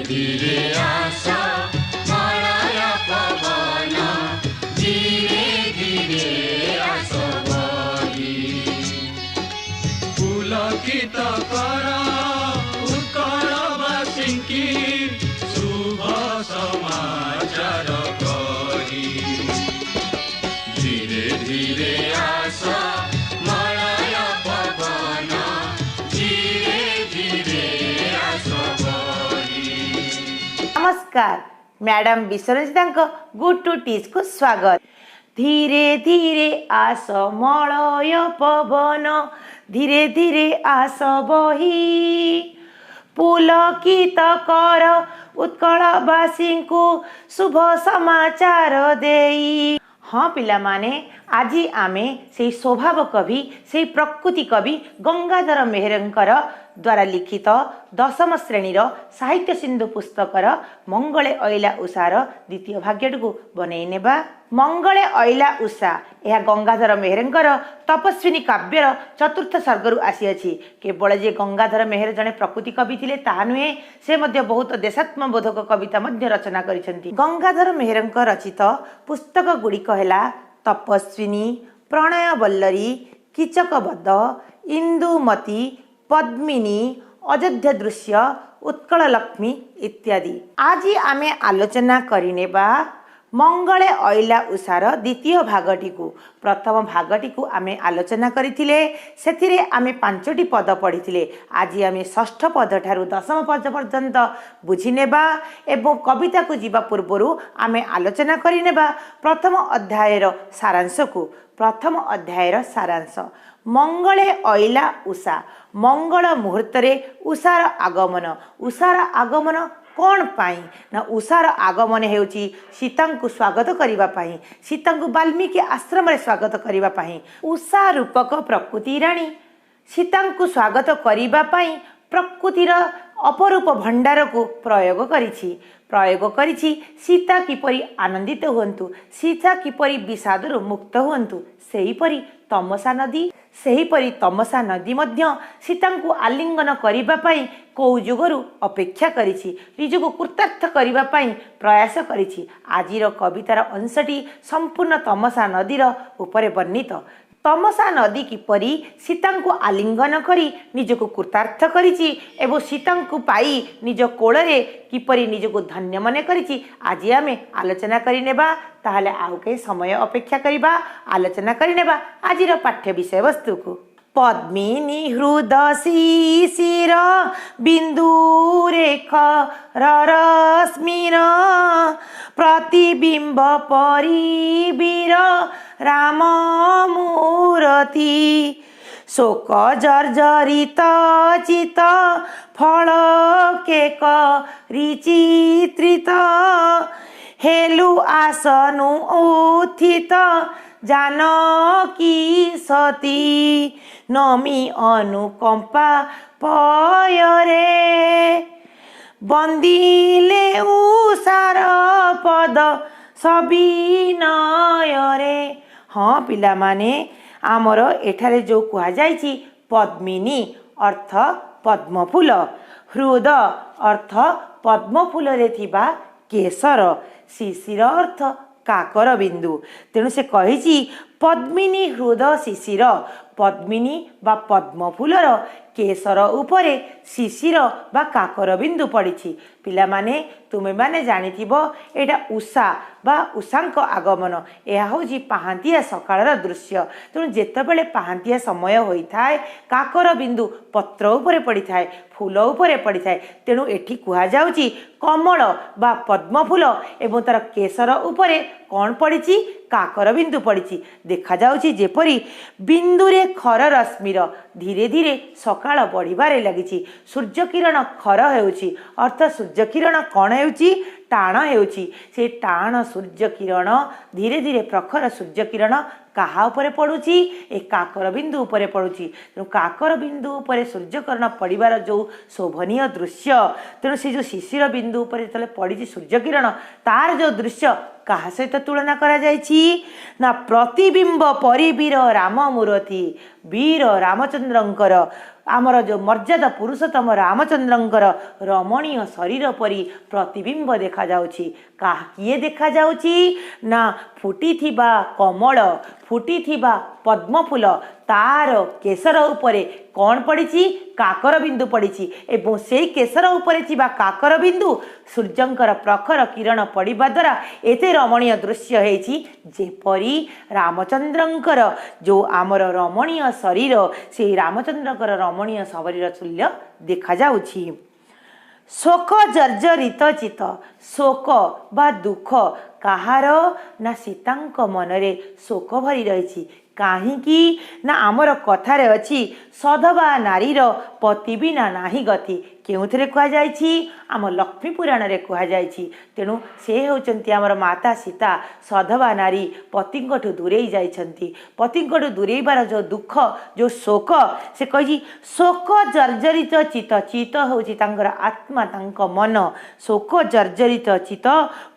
धीरे आस मलय पवन धीरे धीरे आस बही पुलकित कर उत्कलवासी की शुभ समाचार कही धीरे धीरे आस मलय पवन धीरे धीरे आस बही। नमस्कार, मैडम विश्वरंजिता गुड टू टीच को स्वागत। धीरे धीरे आस मलय पवन धीरे धीरे आस बही पुलकित कर उत्कलवासी को शुभ समाचार देई। हाँ पिला माने आज आमे से स्वभाव कवि से प्रकृति कवि गंगाधर मेहरंकर द्वारा लिखित दशम श्रेणीर साहित्य सिंधु पुस्तकर मंगले अइला उषार द्वितीय भाग्यटी को बनई नेबा। मंगले अइला उषा यह गंगाधर मेहरंकर तपस्विनी काव्यर चतुर्थ सर्गरु आसी। केवल जे गंगाधर मेहर जड़े प्रकृति कवि थिले ताहा नुहे, से मध्य बहुत देशात्मबोधक कविता मध्य रचना करिसेंती। गंगाधर मेहरंकर रचित पुस्तक गुड़िक हैला तपस्विनी, प्रणय बल्लरी, कीचकवध, इंदुमती, पद्मिनी, अयोध्या दृश्य, उत्कल लक्ष्मी इत्यादि। आज आमे आलोचना करिनेबा मंगले अइला उषार द्वितीय भागटी को। प्रथम भागटी को आमे आलोचना करिथिले, सेथिरे आमे 5टी पद पढ़िथिले। आज आमे षष्ठ पद ठारू दशम पद पर्यंत बुझिनेबा एवं कविता को जीवा पूर्वरु आमे आलोचना करिनेबा प्रथम अध्यायर सारांश को। प्रथम अध्यायर सारांश मंगले अइला उषा। मंगल मुहूर्त रे उषार आगमन। उषार आगमन कौन पाई ना उषार आगमन हेउची सीता को स्वागत करिबा पाई, सीता को वाल्मीकि आश्रम रे स्वागत करिबा पाई। उषा रूपक प्रकृति राणी सीता को स्वागत करिबा पाई प्रकृतिर अपरूप भंडार को प्रयोग करिछि। सीता किपरि आनंदित हुअन्तु, सीता किपरि विषादरु मुक्त हुअन्तु, सेहीपरि तमसा नदी मध्य सीता को आलिंगन करिबा पाई कौ जुगरु अपेक्षा करिछि, निजको कृतार्थ करिबा पाई प्रयास करिछि। आजिर कवितार अंशटी संपूर्ण तमसा नदीर उपरे वर्णित। तमसा नदी किपरि सीता को आलिंगन करी निजको कृतार्थ करिछि एवं सीता को पाई निज कोଳରେ किपरि निजको धन्य मने करिछि आज आमे आलोचना करिनेबा। ताहले आउ के समय अपेक्षा करिबा, आलोचना करिनेबा आजिर पाठ्य विषय वस्तु को। पद्मिनी हृद शिशिर बिंदु रेख रश्मिर प्रतिबिंब परिवीर राम मूर्ति शोक जर्जरित चित फल केक रिचित्रित हेलु आसनु उत्थित जानकी सती नमी अनुकंपा पयरे बंदिले उषार पद सविनयरे। हाँ पिला माने आमर एठारे जो कुहा जाइछि पद्मिनी अर्थ पद्मफूल, हृद अर्थ पद्मफूल रे थिबा केसर, शिशिर अर्थ काकर बिंदु। तेणु से कही पद्मिनी हृद शिशिर, पद्मिनी बा पद्मफूलर केसर उपरे शिशिर बा काकर बिंदु पड़ी। पिला माने तुमे माने जानिथिबो एटा उषा बा उषांक आगमन। यह होची पाहांतिया सकाळर दृश्य। तेणु जेतेबेले पाहांतिया समय होइथाय काकर बिंदु पत्र उपरे पड़िथाय, फूल उपरे पड़िथाय। तेणु एठी कुहा जाउची कमल बा पद्मफूल एवं तार केसर उपरे कौन पड़ी काकर बिंदु पड़ी। देखा जाउची जेपरी बिंदुरे खर रश्मिर धीरे धीरे सकाळ बढ़िबारे लागिछि। सूर्य किरण खर हेउची अर्थ सूर्य किरण कौन हेउची टाण हेउची। से टाण सूर्य किरण धीरे धीरे प्रखर सूर्य किरण कहा उपरे पड़ुची ए काकर बिंदु उपरे पड़ुची। तेणु काकर बिंदु उपरे सूर्य किरण पड़िबार जो शोभनीय दृश्य, तेणु से जो शिशिर बिंदु उपरे तले पड़ी सूर्य किरण तार जो दृश्य कहा सहित तुलना करा जायछि ना प्रतिबिंब परिवीर राम मूर्ति, वीर रामचंद्रंकर आमर जो मर्यादा पुरुषोत्तम रामचंद्रंकर रमणीय शरीर परी प्रतिबिंब देखा जाउछि। किए देखा जाउछि ना फुटिथिबा कमल फुटिथिबा पद्मफूल तार केसर उपरे कौन पड़ी काकर बिंदु पड़ी एवं से केसर उपरे थिबा काकर बिंदु सूर्यंकर प्रखर किरण पड़िबा द्वारा एते रमणीय दृश्य हेछि जेपरी रामचंद्रंकर जो आमर रमणीय शरीर से रामचंद्रंकर रमणीय शरीर तुल्य देखा जाउछि। शोक जर्जरित चित शोक बा दुख कहार ना सीतांक मनरे शोक भरी रही कहीं ना आमर कथार अच्छी सधवा नारीर पति बिना नाही गति केउथरे कहुई आम लक्ष्मी पुराण रे कहुई तेणु से होचंती आमर माता सीता सधवा नारी पतिंकठु दूरे जाइछंती पतिंकठु दूरेबार जो दुख जो शोक से कही शोक जर्जरित चित चित होची तांकर आत्मा तांक मन शोक जर्जरित चित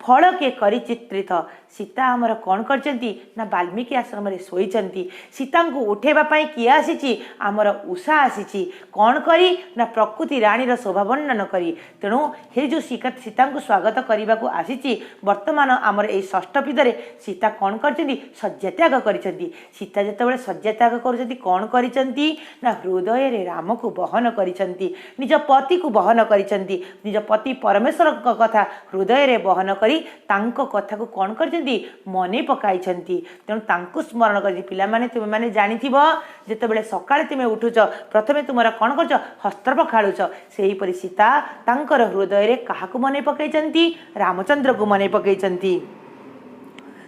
फल के करी चित्रित सीता आमर कौन करचंती ना वाल्मीकि आश्रम रे सोईचंती सीता को उठेबा पाई किए आसीची आमर उषा आसीची कौन करी ना प्रकृति रानीर शोभा वर्णन करी तेणु हे जो सीता को स्वागत करने को आसीची वर्तमान आमर ए षष्ठ पीढ़ी सीता कौन करचंती शଯ୍ୟା त्याग करिसंती सीता जेतेबेले शଯ୍ୟା त्याग करुचंती कौन करिसंती ना हृदय रे राम को बहन करिसंती निज पति को बहन करिसंती निज पति परमेश्वर का कथा हृदय रे बहन करी तांको कथा को कौन कर मने पकाई तेणु स्मरण कर पिला माने तुम मैंने जानिथिबो जेतेबेले सकाळे तुम उठुच प्रथमे तुमरा कौन कर हस्त्र पखाड़ुच से परी सीता तांकर हृदय रे काहाकु मने पकाई रामचंद्र को मने पकाई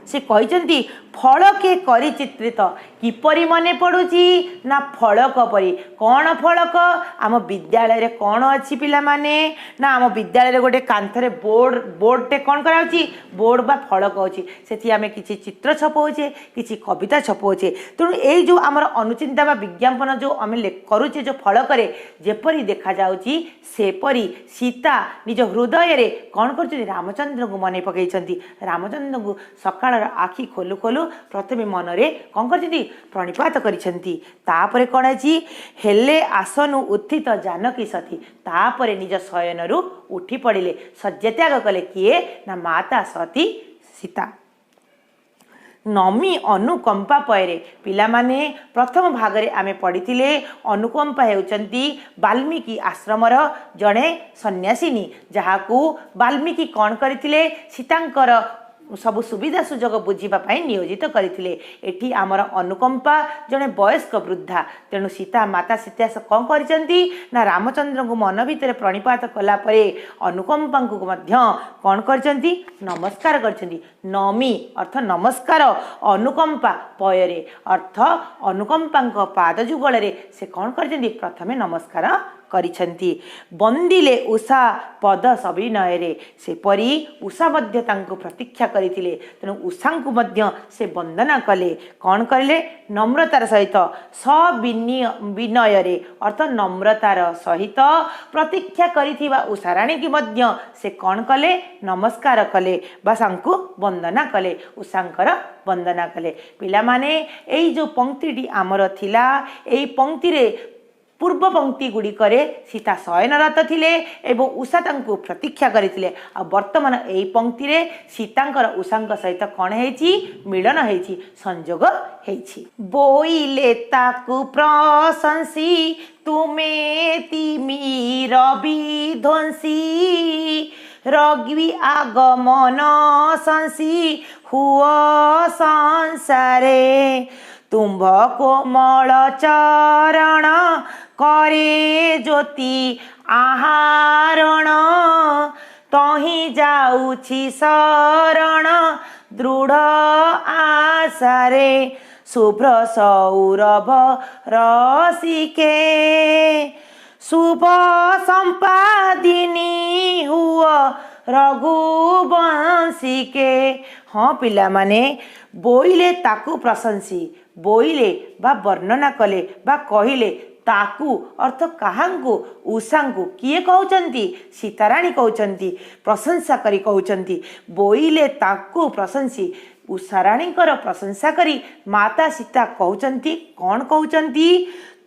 से कहते फल के करी चित्रित किपरि मने पड़ुची ना फलक परी कौन फलक आम विद्यालय रे कौन अच्छी पिला माने ना आम विद्यालय गोटे कांथरे बोर्डटे कौन कराउची बोर्ड बा फलक अच्छी से आम किसी चित्र छपाऊे किसी कविता छपाऊे तेणु ये जो आमर अनुचिंता बा विज्ञापन जो आम करुचे जो फलक जेपरी देखा जाउची सेपरी सीता निज हृदय रे कौन कर रामचंद्र को मने पकई रामचंद्र को सकाळ आखि खोलु खोलु प्रथमे मनरे कौन कर प्रणिपात करिसेंती तापरे कौन अछि हेले आसनु उत्थित जानकी सती तापरे निज शयनरु उठी पड़िले शଯ୍ୟା त्याग कले किए ना माता सती सीता नमी अनुकंपा पयरे पिला माने प्रथम भागरे आमे पढ़िथिले अनुकंपा हेउचंती वाल्मीकि आश्रमर जड़े सन्यासिनी जहाकू वाल्मीकि कौन करथिले सीतांकर सब सुविधा सुजोग बुझापी नियोजित करथिले एठी आमर अनुकंपा जड़े वयस्क वृद्धा तेणु सीता माता सीता कौन करचंती ना रामचंद्र को मन भितर प्रणिपात कला परे अनुकंपा को मध्य कौन करचंती नमस्कार करचंती नमी अर्थ नमस्कार अनुकंपा पयरे अर्थ अनुकंपा पाद जुगल से कौन करचंती प्रथमे नमस्कार करिछंती बंदिले उषा पद सविनय रे से परी उषा मध्य तांको प्रतीक्षा करिथिले तेणु उषा को मध्य से वंदना कले कौन कले नम्रतार सहित विनय रे अर्थ नम्रतार सहित प्रतीक्षा करिथिबा उषा रानी की मध्य से कौन कले नमस्कार कले बा सांको वंदना कले उषांकर वंदना कले पिला माने एई जो पंक्तिटी आमर थिला एई पंक्ति रे पूर्व पंक्ति गुड़िकरे सीता शयनरत थिले एवं उषा तांको प्रतीक्षा करथिले आ वर्तमान एई पंक्ति रे सीतांकर उषांक सहित कौन हेछि मिलन हेछि संयोग हेछि बोइले ताकु प्रशंसी तुमे तिमिर विध्वंसी रग्वी आगमन संसी हुआ संसारे तुम्भ कोमल चरण करे ज्योति आहारण तही जाउछि शरण दृढ़ आशारे शुभ्र सौरभ रसिके शुभ संपादिनी हुआ रघुवंशी के हाँ पिला माने बोइले ताकू प्रशंसी बोइले बा वर्णना कले बा कहिले ताकू अर्थ काहांकु उषांकु किए कहउचंती सीताराणी कहउचंती प्रशंसा करी कहउचंती बोइले ताकू प्रशंसी उषाराणीकर प्रशंसा करी माता सीता कहउचंती कौन कहउचंती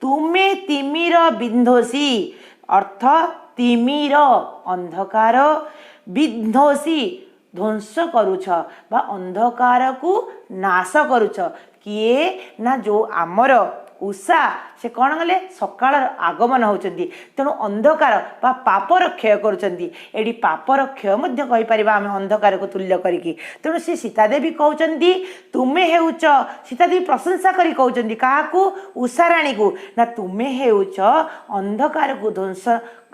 ତୁମେ ତିମିର ବିନ୍ଧୋଷୀ ଅର୍ଥ ତିମିର ଅନ୍ଧକାର ବିନ୍ଧୋଷୀ ଧ୍ୱଂସ କରୁଛ ବା ଅନ୍ଧକାରକୁ ନାଶ କରୁଛ। କିଏ ନା ଯେଉଁ ଆମର ଉଷା ସେ କ'ଣ କଲେ ସକାଳର ଆଗମନ ହେଉଛନ୍ତି, ତେଣୁ ଅନ୍ଧକାର ବା ପାପର କ୍ଷୟ କରୁଛନ୍ତି। ଏଠି ପାପର କ୍ଷୟ ମଧ୍ୟ କହିପାରିବା ଆମେ ଅନ୍ଧକାରକୁ ତୁଲ୍ୟ କରିକି। ତେଣୁ ସେ ସୀତାଦେବୀ କହୁଛନ୍ତି ତୁମେ ହେଉଛ, ସୀତାଦେବୀ ପ୍ରଶଂସା କରି କହୁଛନ୍ତି କାହାକୁ? ଉଷାରାଣୀକୁ, ନା ତୁମେ ହେଉଛ ଅନ୍ଧକାରକୁ ଧ୍ୱଂସ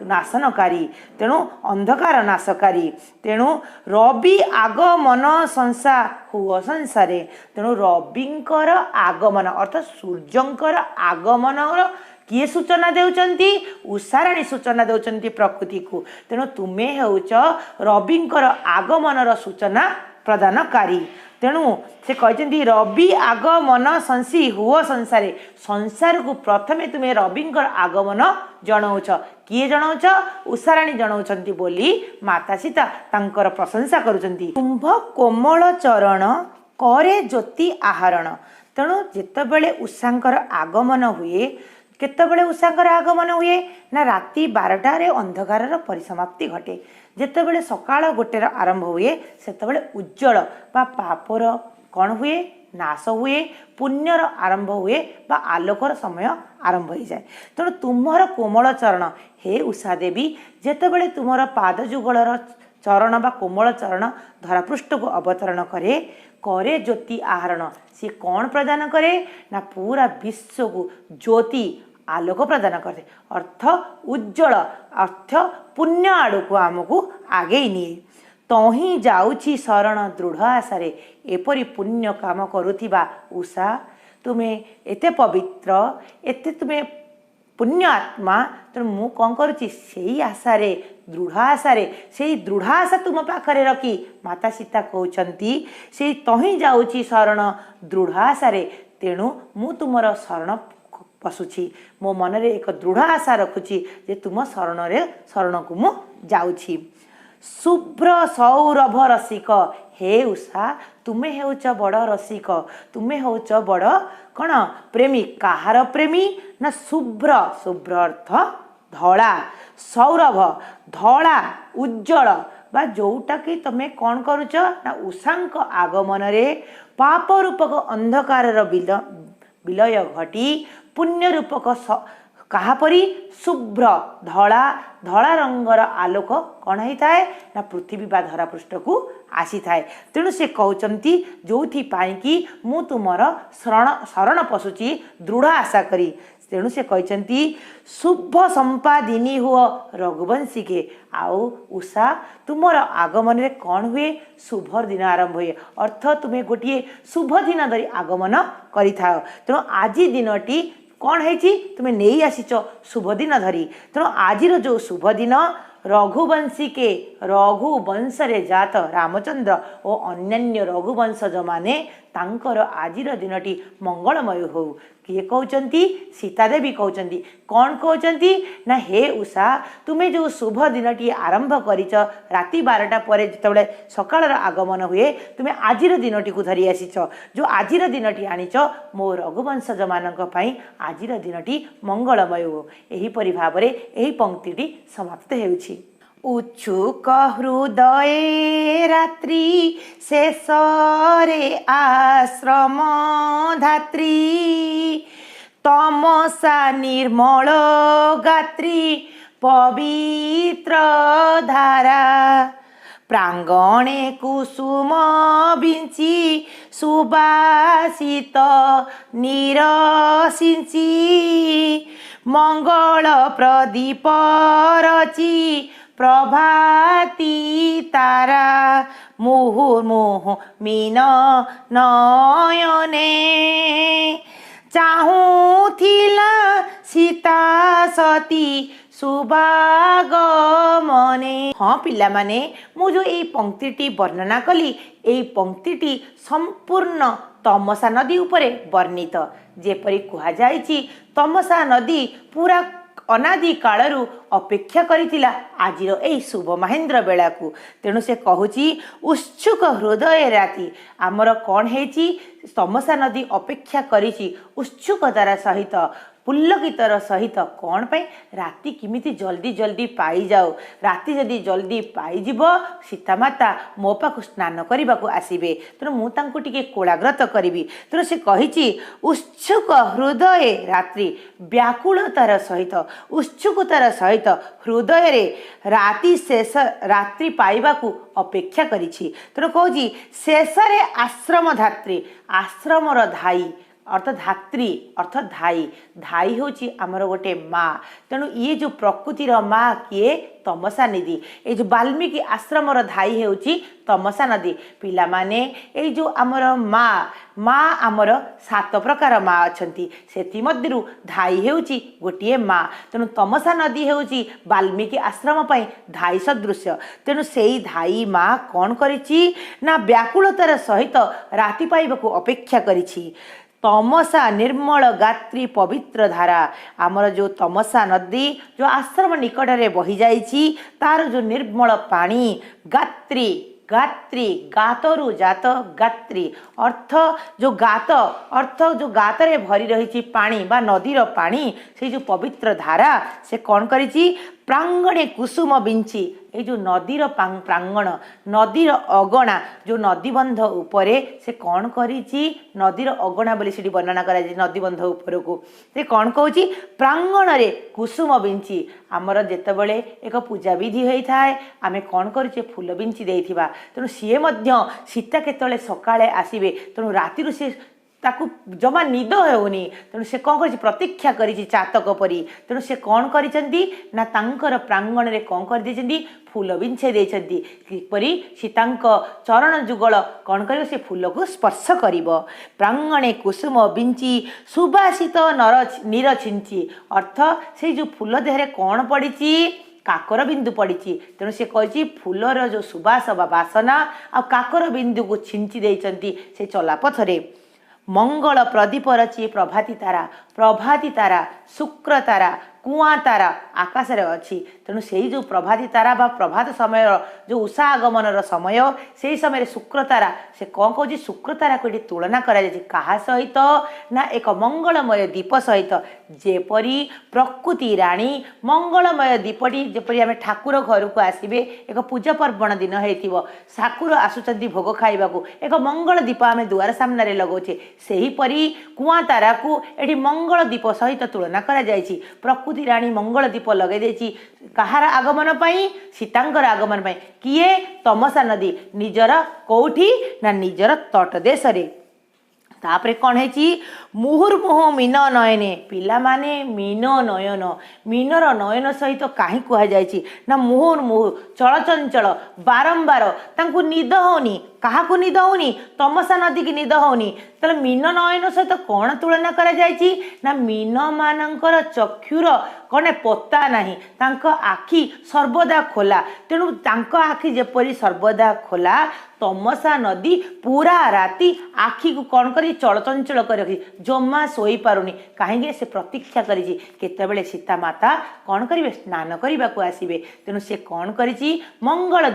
ନାଶନକାରୀ, ତେଣୁ ଅନ୍ଧକାର ନାଶକାରୀ। ତେଣୁ ରବି ଆଗମନ ସଂସା ହୁଅ ସଂସାରେ, ତେଣୁ ରବିଙ୍କର ଆଗମନ ଅର୍ଥାତ୍ ସୂର୍ଯ୍ୟଙ୍କର ଆଗମନର କିଏ ସୂଚନା ଦେଉଛନ୍ତି? ଉଷାରାଣୀ ସୂଚନା ଦେଉଛନ୍ତି ପ୍ରକୃତିକୁ। ତେଣୁ ତୁମେ ହେଉଛ ରବିଙ୍କର ଆଗମନର ସୂଚନା ପ୍ରଦାନକାରୀ। ତେଣୁ ସେ କହିଛନ୍ତି ରବି ଆଗମନ ସଂସି ହୁଅ ସଂସାରେ, ସଂସାରକୁ ପ୍ରଥମେ ତୁମେ ରବିଙ୍କର ଆଗମନ ଜଣାଉଛ। କିଏ ଜଣାଉଛ? ଉଷାରାଣୀ ଜଣାଉଛନ୍ତି ବୋଲି ମାତା ସୀତା ତାଙ୍କର ପ୍ରଶଂସା କରୁଛନ୍ତି। କୁମ୍ଭ କୋମଳ ଚରଣ କରେ ଜ୍ୟୋତି ଆହରଣ, ତେଣୁ ଯେତେବେଳେ ଉଷାଙ୍କର ଆଗମନ ହୁଏ, କେତେବେଳେ ଉଷାଙ୍କର ଆଗମନ ହୁଏ ନା ରାତି 12ଟାରେ ଅନ୍ଧକାରର ପରିସମାପ୍ତି ଘଟେ। ଯେତେବେଳେ ସକାଳ 1ର ଆରମ୍ଭ ହୁଏ ସେତେବେଳେ ଉଜ୍ଜଳ ବା ପାପର କ'ଣ ହୁଏ? ନାଶ ହୁଏ, ପୁଣ୍ୟର ଆରମ୍ଭ ହୁଏ ବା ଆଲୋକର ସମୟ ଆରମ୍ଭ ହୋଇଯାଏ। ତେଣୁ ତୁମର କୋମଳ ଚରଣ ହେ ଉଷା ଦେବୀ, ଯେତେବେଳେ ତୁମର ପାଦ ଯୁଗଳର ଚରଣ ବା କୋମଳ ଚରଣ ଧରାପୃଷ୍ଠକୁ ଅବତରଣ କରେ, କରେ ଜ୍ୟୋତି ଆହରଣ, ସିଏ କ'ଣ ପ୍ରଦାନ କରେ ନା ପୁରା ବିଶ୍ୱକୁ ଜ୍ୟୋତି ଆଲୋକ ପ୍ରଦାନ କରେ, ଅର୍ଥ ଉଜ୍ଜଳ, ଅର୍ଥ ପୁଣ୍ୟ ଆଡ଼କୁ ଆମକୁ ଆଗେଇ ନିଏ। ତହିଁ ଯାଉଛି ଶରଣ ଦୃଢ଼ ଆଶାରେ, ଏପରି ପୁଣ୍ୟ କାମ କରୁଥିବା ଉଷା ତୁମେ ଏତେ ପବିତ୍ର, ଏତେ ତୁମେ ପୁଣ୍ୟ ଆତ୍ମା, ତେଣୁ ମୁଁ କ'ଣ କରୁଛି ସେଇ ଆଶାରେ, ଦୃଢ଼ ଆଶାରେ, ସେଇ ଦୃଢ଼ ଆଶା ତୁମ ପାଖରେ ରଖି ମାତା ସୀତା କହୁଛନ୍ତି ସେଇ ତହିଁ ଯାଉଛି ଶରଣ ଦୃଢ଼ ଆଶାରେ, ତେଣୁ ମୁଁ ତୁମର ଶରଣ ପଶୁଛି, ମୋ ମନରେ ଏକ ଦୃଢ଼ ଆଶା ରଖୁଛି ଯେ ତୁମ ଶରଣକୁ ମୁଁ ଯାଉଛି। ଶୁଭ୍ର ସୌରଭ ରସିକ, ହେ ଉଷା ତୁମେ ହେଉଛ ବଡ଼ ରସିକ, ତୁମେ ହେଉଛ ବଡ଼ କ'ଣ ପ୍ରେମୀ। କାହାର ପ୍ରେମୀ ନା ଶୁଭ୍ର, ଶୁଭ୍ର ଅର୍ଥ ଧଳା, ସୌରଭ ଧଳା, ଉଜ୍ଜଳ ବା ଯେଉଁଟାକି ତୁମେ କ'ଣ କରୁଛ ନା ଉଷାଙ୍କ ଆଗମନରେ ପାପ ରୂପକ ଅନ୍ଧକାରର ବିଲୟ ଘଟି ପୁଣ୍ୟ ରୂପକ କାହାପରି? ଶୁଭ୍ର ଧଳା, ଧଳା ରଙ୍ଗର ଆଲୋକ କ'ଣ ହେଇଥାଏ ନା ପୃଥିବୀ ବା ଧରାପୃଷ୍ଠକୁ ଆସିଥାଏ। ତେଣୁ ସେ କହୁଛନ୍ତି ଯେଉଁଥିପାଇଁକି ମୁଁ ତୁମର ଶରଣ ପଶୁଛି ଦୃଢ଼ ଆଶା କରି। ତେଣୁ ସେ କହିଛନ୍ତି ଶୁଭ ସମ୍ପାଦିନୀ ହୁଅ ରଘୁବଂଶୀକେ, ଆଉ ଉଷା ତୁମର ଆଗମନରେ କ'ଣ ହୁଏ? ଶୁଭ ଦିନ ଆରମ୍ଭ ହୁଏ, ଅର୍ଥ ତୁମେ ଗୋଟିଏ ଶୁଭ ଦିନ ଧରି ଆଗମନ କରିଥାଅ। ତେଣୁ ଆଜି ଦିନଟି କ'ଣ ହେଇଛି? ତୁମେ ନେଇ ଆସିଛ ଶୁଭ ଦିନ ଧରି। ତେଣୁ ଆଜିର ଯେଉଁ ଶୁଭ ଦିନ ରଘୁବଂଶୀକେ, ରଘୁବଂଶରେ ଜାତ ରାମଚନ୍ଦ୍ର ଓ ଅନ୍ୟାନ୍ୟ ରଘୁବଂଶଜମାନେ ତାଙ୍କର ଆଜିର ଦିନଟି ମଙ୍ଗଳମୟ ହେଉ। କିଏ କହୁଛନ୍ତି? ସୀତାଦେବୀ କହୁଛନ୍ତି। କ'ଣ କହୁଛନ୍ତି ନା ହେ ଉଷା ତୁମେ ଯେଉଁ ଶୁଭ ଦିନଟି ଆରମ୍ଭ କରିଛ ରାତି 12ଟା ପରେ ଯେତେବେଳେ ସକାଳର ଆଗମନ ହୁଏ, ତୁମେ ଆଜିର ଦିନଟିକୁ ଧରି ଆସିଛ, ଯେଉଁ ଆଜିର ଦିନଟି ଆଣିଛ ମୋ ରଘୁବଂଶଜମାନଙ୍କ ପାଇଁ ଆଜିର ଦିନଟି ମଙ୍ଗଳମୟ ହେଉ। ଏହିପରି ଭାବରେ ଏହି ପଂକ୍ତିଟି ସମାପ୍ତ ହେଉଛି। ଉଚ୍ଛୁକ ହୃଦये ରାତ୍ରି ଶେଷରେ ଆଶ୍ରମ ଧାତ୍ରୀ, ତମସା ନିର୍ମଳ ଗାତ୍ରୀ ପବିତ୍ର ଧାରା, ପ୍ରାଙ୍ଗଣେ କୁସୁମ ବିଞ୍ଚି ସୁବାସିତ ନିରସିଞ୍ଚି, ମଙ୍ଗଳ ପ୍ରଦୀପ ରଚି ପ୍ରଭାତି ତାରା, ମୁହୁର୍ମୁହୁ ମୀନ ନୟନେ, ଚାହୁଁଥିଲା ସୀତା ସତୀ ଶୁଭାଗମନେ। ହଁ ପିଲାମାନେ, ମୁଁ ଯେଉଁ ଏଇ ପଂକ୍ତିଟି ବର୍ଣ୍ଣନା କଲି, ଏଇ ପଂକ୍ତିଟି ସମ୍ପୂର୍ଣ୍ଣ ତମସା ନଦୀ ଉପରେ ବର୍ଣ୍ଣିତ। ଯେପରି କୁହାଯାଇଛି ତମସା ନଦୀ ପୁରା ଅନାଦି କାଳରୁ ଅପେକ୍ଷା କରିଥିଲା ଆଜିର ଏହି ଶୁଭ ମହେନ୍ଦ୍ର ବେଳାକୁ। ତେଣୁ ସେ କହୁଛି ଉତ୍ସୁକ ହୃଦୟ ରାତି, ଆମର କ'ଣ ହେଇଛି? ତମସା ନଦୀ ଅପେକ୍ଷା କରିଛି ଉତ୍ସୁକତାର ସହିତ पुल्लकितर सहित कौन पाई राति किमिति जल्दी जल्दी पाई जाओ राति जदि जल्दी पाइजिब सीतामाता मो पाखु स्नान करने को आसबे तेणु मुझे कोलाग्रत करी तेणु से कही उत्सुक हृदय रात्रि व्याकुलतार सहित उत्सुकतार सहित हृदय रे राति शेष रात्रि पाइबा अपेक्षा करिछि तेणु कहूँ शेष आश्रम धात्री आश्रमर धाई अर्थात धात्री अर्थात धाई धाई हूँ आमर गोटे माँ तेणु ये जो प्रकृतिर माँ किए तमसा नदी ये जो वाल्मीकि आश्रमर धाई हूँ तमसा नदी पिला माने ये जो आमर माँ माँ आमर 7 प्रकार माँ अच्छी से मध्यरु धाई हूँ गोटे माँ तेणु तमसा नदी हूँ वाल्मीकि आश्रम पर धाई सदृश तेणु से ही धाई माँ कौन करिछि ना व्याकुलतार सहित राति पाइबाकू अपेक्षा करिछि तमसा निर्मल गात्री पवित्र धारा आमर जो तमसा नदी जो आश्रम निकट में बही जाइछि तार जो निर्मल पानी गात्री गात्री गातरु जात गात्री अर्थ जो गात रे भरी रही पानी बा नदीर पानी से जो पवित्र धारा से कौन करिछि प्रांगणे कुसुम बिंची ये जो नदीर प्रांगण नदीर अगणा जो नदीबंध उपरे से कौन करिछि नदीर अगणा बोली से वर्णना करा नदीबंध उपर को से कौन कहूँ प्रांगण रे कुसुम बिंची आमर जेतेबेले एक पूजा विधि होता है आमे कौन करुचे फूल बिंची देइथिबा तेणु सीए मध्य सीता केतले सकाळे आसीबे तेणु रातिरु से ताकू जमा निद होनी तेणु से कौन कर प्रतीक्षा करी चातक परी तेणु से कौन करिसेंती ना तांकर प्रांगण रे कौन कर देइसेंती फूल बिंछे देइसेंती किपरि सीतांक चरण जुगल कौन कर से फूल को स्पर्श करिवो प्रांगणे कुसुम बिंची सुबासित नीर छिंची अर्थ से जो फूल देहरे कौन पड़िछि काकर बिंदु पड़ी तेणु से कही फूलर जो सुबास बा बासना आ काकर बिंदु को छिंची देइसेंती से चलापथरे मंगल प्रदीप रची प्रभाती तारा शुक्र तारा कुआ तारा आकाश रे अच्छी तेणु से जो प्रभाती तारा बा प्रभात समय जो उषा आगमन समय से समय शुक्र तारा से कौन कह शुक्र तारा को तुलना करा कहा सहित ना एक मंगलमय दीप सहित जेपरी प्रकृति राणी मंगलमय दीपटी जेपरी आम ठाकुर घर को आसबे एक पूजा पर्वण दिन हो ठाकुर आसुचंती भोग खाइबा एक मंगल दीप आम दुआर सामने लगौचे सेहीपरि कुआ तारा को एटी मंगल दीप सहित तुलना करा जायछि प्रकृति राणी मंगल दीप लगे देछि कहार आगमन पाई सीतांकर आगमन पाई किए तमसा नदी निजर कोठी ना निजर तट देश रे तापरे कौन है मुहुर्मुहु मीन नयने पिला माने मीन नयन मीनर नयन सहित कहीं कहुई ना मुहुर्मुहु चलचंचल बारंबार तांकु निद होनी क्या निद होनी तमसा नदी की निद होनी तेल मीन नयन सहित कौन तुलना करा जायछि ना मीन मानकर चक्षुर कौन पता नहीं तांको आखि सर्वदा खोला तेणु तांको आखि जेपरी सर्वदा खोला तमसा नदी पूरा राति आखि को कौन करी चलचंचल कर रखी जमा सोई पारुनी कहीं से प्रतीक्षा करी केतेबेले सीता माता कौन करेंगे स्नान करने को आसबे तेणु से कौन करी मंगल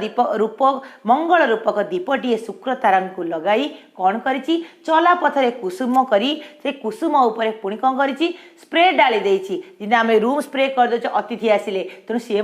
रूपक दीपटी शुक्र तारा को लगाई कौन करी चला पथरे कुसुम करी से कुसुम उपरे पुणी कौन करी स्प्रे डाली देछि जिन आम रूम स्प्रे कर दे अतिथि आसिले तेणु सी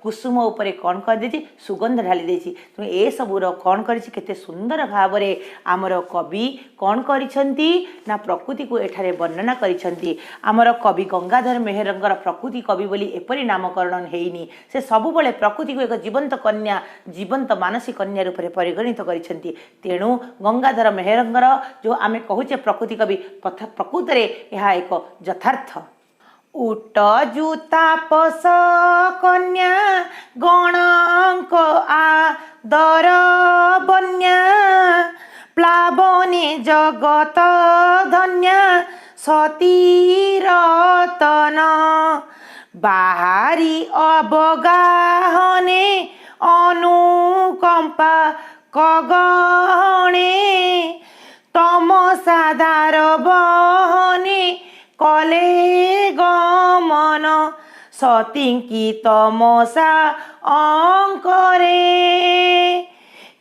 कुसुम उपरे कौन कर देछि सुगंध ढाली देछि तेणु ए सबूर कौन करी केते सुंदर भाव रे आमर कवि कौन करिसंती ना प्रकृति को एठारे वर्णना करिसंती आमर कवि गंगाधर मेहरंगर प्रकृति कवि बोली एपरि नामकरण हेइनी से सबु बेले प्रकृति को एक जीवंत कन्या जीवंत मानसिक कन्या रूप में परिगणित करिसंती तेणु गंगाधर मेहरंगर जो आमे कहूचे प्रकृति कवि प्रकृत रे यह एक यथार्थ उट तापस कन्या गणक आदर बन्या प्लावने जगत धन्या सती रतन बाहारी अवगाहने अनुकंपा कगणे तमसाधार बहने कले गमन सतींकी तमसा अंकरे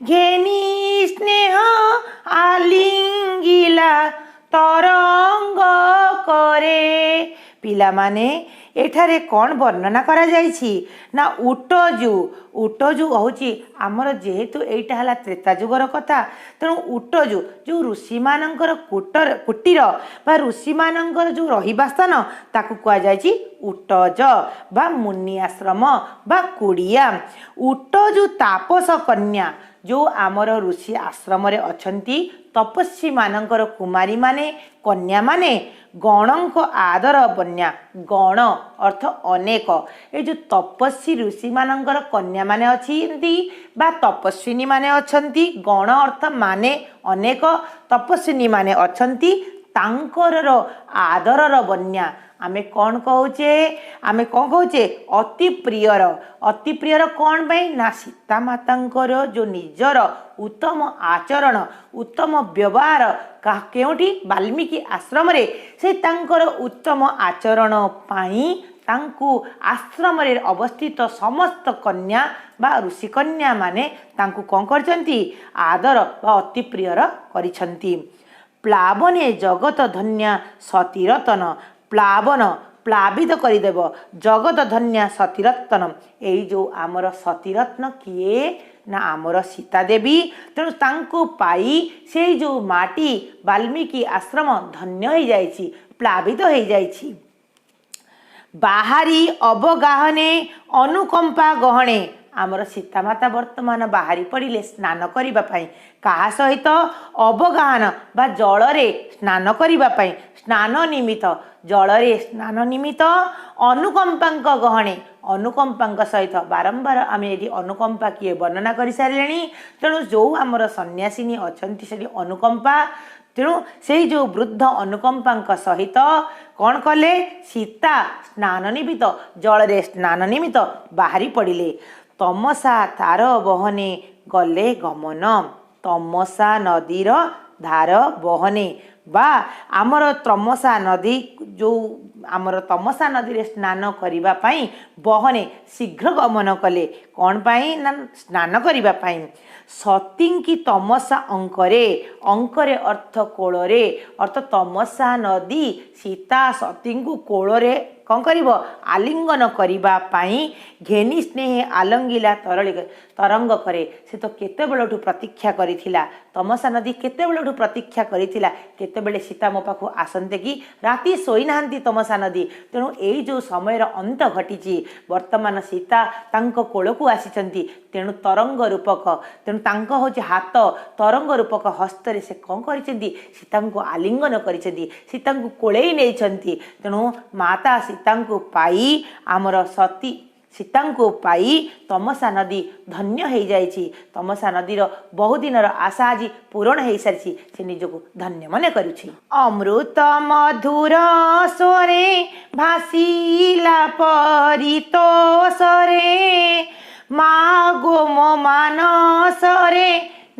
घेनी स्नेह आलिंगिला तरंग करे ପିଲାମାନେ ଏଠାରେ କ'ଣ ବର୍ଣ୍ଣନା କରାଯାଇଛି ନା ଉଟଜୁ ହେଉଛି ଆମର ଯେହେତୁ ଏଇଟା ହେଲା ତ୍ରେତା ଯୁଗର କଥା, ତେଣୁ ଉଟଜୁ ଯେଉଁ ଋଷିମାନଙ୍କର କୁଟୀର ବା ଋଷିମାନଙ୍କର ଯେଉଁ ରହିବା ସ୍ଥାନ ତାକୁ କୁହାଯାଇଛି ଉଟଜ ବା ମୁନି ଆଶ୍ରମ ବା କୁଡ଼ିଆ। ଉଟଜୁ ତାପସ କନ୍ୟା ଯେଉଁ ଆମର ଋଷି ଆଶ୍ରମରେ ଅଛନ୍ତି ତପସ୍ୱୀମାନଙ୍କର କୁମାରୀମାନେ କନ୍ୟାମାନେ ଗଣଙ୍କ ଆଦର ବନ୍ୟା। ଗଣ ଅର୍ଥ ଅନେକ। ଏ ଯେଉଁ ତପସ୍ୱୀ ଋଷିମାନଙ୍କର କନ୍ୟାମାନେ ଅଛନ୍ତି ବା ତପସ୍ୱିନୀମାନେ ଅଛନ୍ତି, ଗଣ ଅର୍ଥ ମାନେ ଅନେକ, ତପସ୍ୱିନୀମାନେ ଅଛନ୍ତି, ତାଙ୍କର ଆଦରର ବନ୍ୟା। ଆମେ କ'ଣ କହୁଛେ ଅତି ପ୍ରିୟର କ'ଣ ପାଇଁ ନା ସୀତାମାତାଙ୍କର ଯେଉଁ ନିଜର ଉତ୍ତମ ଆଚରଣ ଉତ୍ତମ ବ୍ୟବହାର କେଉଁଠି ବାଲ୍ମୀକି ଆଶ୍ରମରେ ସେ ତାଙ୍କର ଉତ୍ତମ ଆଚରଣ ପାଇଁ ତାଙ୍କୁ ଆଶ୍ରମରେ ଅବସ୍ଥିତ ସମସ୍ତ କନ୍ୟା ବା ଋଷିକନ୍ୟା ମାନେ ତାଙ୍କୁ କ'ଣ କରିଛନ୍ତି ଆଦର ବା ଅତି ପ୍ରିୟର କରିଛନ୍ତି। ପ୍ଲାବନେ ଜଗତ ଧନ୍ୟା ସତୀରତନ। ପ୍ଲାବିତ କରିଦେବ ଜଗତ ଧନ୍ୟା ସତୀରତ୍ନ। ଏଇ ଯେଉଁ ଆମର ସତୀରତ୍ନ କିଏ ନା ଆମର ସୀତା ଦେବୀ। ତେଣୁ ତାଙ୍କୁ ପାଇ ସେଇ ଯେଉଁ ମାଟି ବାଲ୍ମୀକି ଆଶ୍ରମ ଧନ୍ୟ ହେଇଯାଇଛି, ପ୍ଲାବିତ ହେଇଯାଇଛି। ବାହାରି ଅବଗାହନେ ଅନୁକମ୍ପା ଗହଣେ। ଆମର ସୀତାମାତା ବର୍ତ୍ତମାନ ବାହାରି ପଡ଼ିଲେ ସ୍ନାନ କରିବା ପାଇଁ। କାହା ସହିତ? ଅବଗାହନ ବା ଜଳରେ ସ୍ନାନ କରିବା ପାଇଁ, ସ୍ନାନ ନିମିତ୍ତ, ଜଳରେ ସ୍ନାନ ନିମିତ୍ତ ଅନୁକମ୍ପାଙ୍କ ଗହଣେ। ଅନୁକମ୍ପାଙ୍କ ସହିତ ବାରମ୍ବାର ଆମେ ଏଠି ଅନୁକମ୍ପା କିଏ ବର୍ଣ୍ଣନା କରିସାରିଲେଣି। ତେଣୁ ଯେଉଁ ଆମର ସନ୍ନ୍ୟାସିନୀ ଅଛନ୍ତି ସେଠି ଅନୁକମ୍ପା, ତେଣୁ ସେଇ ଯେଉଁ ବୃଦ୍ଧ ଅନୁକମ୍ପାଙ୍କ ସହିତ କ'ଣ କଲେ? ସୀତା ସ୍ନାନ ନିମିତ୍ତ ଜଳରେ ସ୍ନାନ ନିମିତ୍ତ ବାହାରି ପଡ଼ିଲେ। ତମସା ତାର ବହନେ ଗଲେ ଗମନ। ତମସା ନଦୀର ଧାର ବହନେ ବା ଆମର ତମସା ନଦୀ ଯେଉଁ ଆମର ତମସା ନଦୀରେ ସ୍ନାନ କରିବା ପାଇଁ ବହନେ ଶୀଘ୍ର ଗମନ କଲେ। କ'ଣ ପାଇଁ ନା ସ୍ନାନ କରିବା ପାଇଁ। ସତୀଙ୍କି ତମସା ଅଙ୍କରେ ଅର୍ଥ କୋଳରେ, ଅର୍ଥ ତମସା ନଦୀ ସୀତା ସତୀଙ୍କୁ କୋଳରେ କ'ଣ କରିବ? ଆଲିଙ୍ଗନ କରିବା ପାଇଁ ଘେନି ସ୍ନେହେ ଆଲଙ୍ଗିଲା ତରଙ୍ଗ କରେ। ସେ ତ କେତେବେଳଠୁ ପ୍ରତୀକ୍ଷା କରିଥିଲା, ତମସା ନଦୀ କେତେବେଳଠୁ ପ୍ରତୀକ୍ଷା କରିଥିଲା, କେତେବେଳେ ସୀତା ମୋ ପାଖକୁ ଆସନ୍ତେ କି। ରାତି ଶୋଇନାହାନ୍ତି ତମସା ନଦୀ। ତେଣୁ ଏଇ ଯେଉଁ ସମୟର ଅନ୍ତ ଘଟିଛି, ବର୍ତ୍ତମାନ ସୀତା ତାଙ୍କ କୋଳକୁ ଆସିଛନ୍ତି। ତେଣୁ ତରଙ୍ଗ ରୂପକ, ତେଣୁ ତାଙ୍କ ହେଉଛି ହାତ ତରଙ୍ଗ ରୂପକ ହସ୍ତରେ ସେ କ'ଣ କରିଛନ୍ତି? ସୀତାଙ୍କୁ ଆଲିଙ୍ଗନ କରିଛନ୍ତି, ସୀତାଙ୍କୁ କୋଳେଇ ନେଇଛନ୍ତି। ତେଣୁ ମାତା ସୀତାଙ୍କୁ ପାଇ ଆମର ସୀତାଙ୍କୁ ପାଇ ତମସା ନଦୀ ଧନ୍ୟ ହେଇଯାଇଛି। ତମସା ନଦୀର ବହୁଦିନର ଆଶା ଆଜି ପୂରଣ ହେଇସାରିଛି। ସେ ନିଜକୁ ଧନ୍ୟ ମନେ କରୁଛି। ଅମୃତ ମଧୁର ସ୍ୱରେ ଭାସିଲା ପରିତୋଷରେ ମା ଗୋ ମୋ ମାନସରେ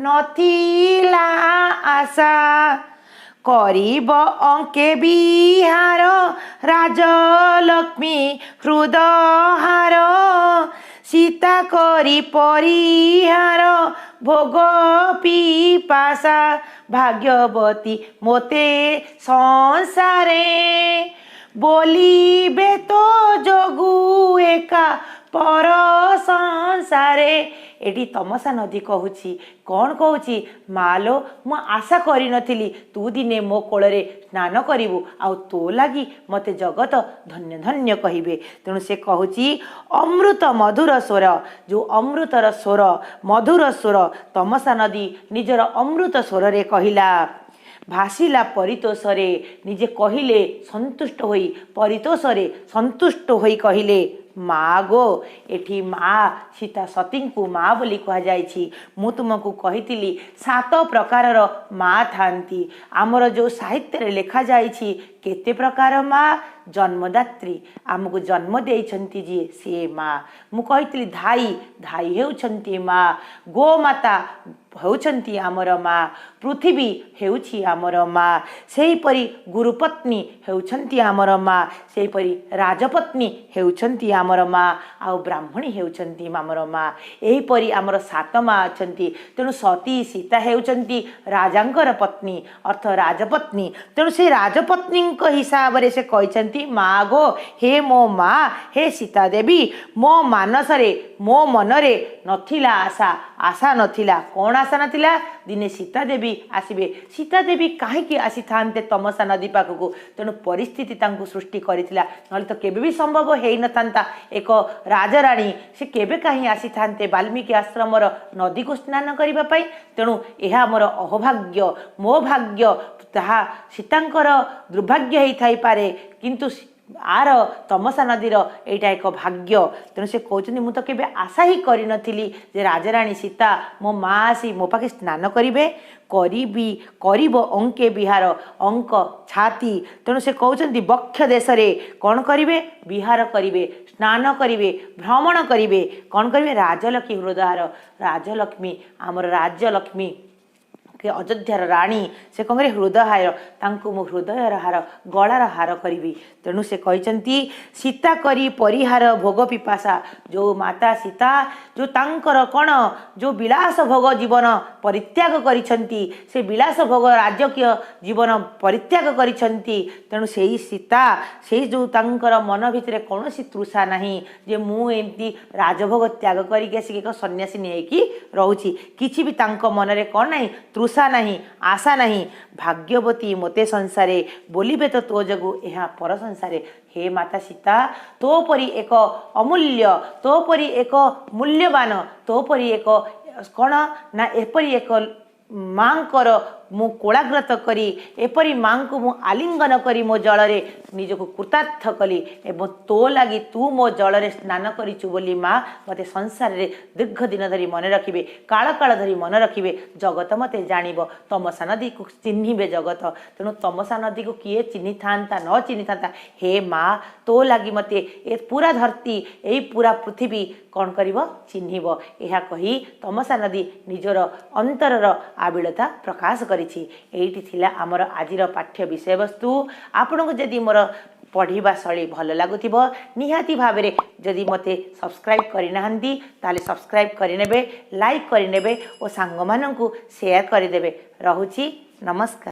ନଥିଲା ଆଶା। କରିବ ଅଙ୍କେ ବିହାର ରାଜଲକ୍ଷ୍ମୀ ହୃଦହାର। ସୀତା କରି ପରିହାର ଭୋଗ ପିପାସା। ଭାଗ୍ୟବତୀ ମୋତେ ସଂସାରେ ବୋଲିବେ ତ ଯୋଗୁ ଏକା ପର ସଂସାରେ। ଏଠି ତମସା ନଦୀ କହୁଛି, କ'ଣ କହୁଛି? ମାଲୋ ମୁଁ ଆଶା କରିନଥିଲି ତୁ ଦିନେ ମୋ କୋଳରେ ସ୍ନାନ କରିବୁ, ଆଉ ତୋ ଲାଗି ମୋତେ ଜଗତ ଧନ୍ୟ ଧନ୍ୟ କହିବେ। ତେଣୁ ସେ କହୁଛି ଅମୃତ ମଧୁର ସ୍ୱର, ଯେଉଁ ଅମୃତର ସ୍ୱର ମଧୁର ସ୍ୱର ତମସା ନଦୀ ନିଜର ଅମୃତ ସ୍ୱରରେ କହିଲା। ଭାସିଲା ପରିତୋଷରେ, ନିଜେ କହିଲେ ସନ୍ତୁଷ୍ଟ ହୋଇ, ପରିତୋଷରେ ସନ୍ତୁଷ୍ଟ ହୋଇ କହିଲେ ମା ଗୋ। ଏଠି ମା ସୀତା ସତୀଙ୍କୁ ମା ବୋଲି କୁହାଯାଇଛି। ମୁଁ ତୁମକୁ କହିଥିଲି 7 ପ୍ରକାରର ମା ଥାନ୍ତି। ଆମର ଯେଉଁ ସାହିତ୍ୟରେ ଲେଖାଯାଇଛି କେତେ ପ୍ରକାର ମା? ଜନ୍ମଦାତ୍ରୀ, ଆମକୁ ଜନ୍ମ ଦେଇଛନ୍ତି ଯିଏ ସିଏ ମା। ମୁଁ କହିଥିଲି ଧାଇ ହେଉଛନ୍ତି ମା। ଗୋମାତା ହେଉଛନ୍ତି ଆମର ମା। ପୃଥିବୀ ହେଉଛି ଆମର ମା। ସେହିପରି ଗୁରୁପତ୍ନୀ ହେଉଛନ୍ତି ଆମର ମା। ସେହିପରି ରାଜପତ୍ନୀ ହେଉଛନ୍ତି आमर माँ आउ ब्राह्मणी हेउचंती आमर माँ एहीपरि आमर 7 माँ अछंती तेणु सती सीता हेउचंती राजांकर पत्नी अर्थ राजपत्नी तेणु से राजपत्नी हिसाब से से कहते माँ गो हे मो माँ हे सीता देवी मो मानसरे मो मनरे नथिला आशा आशा नथिला कौन आशा नथिला दिने सीता देवी आसबे सीता देवी कहीं आसी थांते तमसा नदी पाखक तेणु परिस्थिति तांको सृष्टि करथिला नले तो केबे भी संभव हेई न थांता एक राजराणी से केबे कहीं आसी थांते वाल्मीकि आश्रमर नदी को स्नान करबा पई तेणु एहा मोर अहोभाग्य मो भाग्य ताहा सीतांकर दुर्भाग्य हेई थाई पारे किंतु आर तमसा नदीर एटा एक भाग्य तेणु से कहते मुझे केबे आशा ही करी नथिली जे राजाराणी सीता मो माँ आसी मो पाखे स्नान करिवे करिब अंके विहार अंक छाती तेणु से कहते बक्ष देश रे कौन करिवे विहार करिवे स्नान करिवे भ्रमण करिवे कौन करिवे राजलक्ष्मी हृदय राजलक्ष्मी आमर राज्यलक्ष्मी के अयोध्यार राणी से कौन करे हृदय हार तांको मो हृदयर हार गलार हार करी तेणु से कहते सीता करी परिहार भोग पिपासा जो माता सीता जो तांकर कौन जो विलास भोग जीवन परित्याग करिछंती से विलास भोग राजकीय जीवन परित्याग करिछंती तेणु से सीता से जो तांकर मन भितर कौन तृषा नहीं जे मु एमती राजभोग त्याग करके आसिक एक सन्यासी नहीं रोची किछि भी तांको मनरे कौन नहीं तृषा नहीं आशा नहीं भाग्यवती मोते संसारे बोलिबे तो तो जगु यहाँ पर संसारे हे माता सीता तो परी एक अमूल्य तो परी एक मूल्यवान तो परी एक कौन ना एपरी एक मांकर मु कोलाग्रत करी एपरी माँ को मु आलिंगन करी मो जल रे निजको कृतार्थ कली एवं तो लगी तू मो जल रे स्नान करिचु बोली माँ मते संसार रे दीर्घ दिन धरी मन रखिबे काल काल धरी मन रखिबे जगत मते जानिबो तमसा नदी को चिन्हिबे जगत तेणु तमसा नदी को किए चिन्हि थांता न चिन्हि थांता हे माँ तो लगी मते ए पूरा धरती एई पूरा पृथ्वी कौन करिबो चिन्हिबो एहा कही तमसा नदी निजर अंतरर आबिलता प्रकाश कर एठी थिला आमर आजिर पाठ्य विषय वस्तु आपन को जदि मोर पढ़िबा शैली भल लगुथिबो निहाती भाबरे जदि मते सब्सक्राइब करि नाहंती ताले सब्सक्राइब करि नेबे लाइक करि नेबे ओ सांग माननकु शेयर करि देबे रहुची नमस्कार।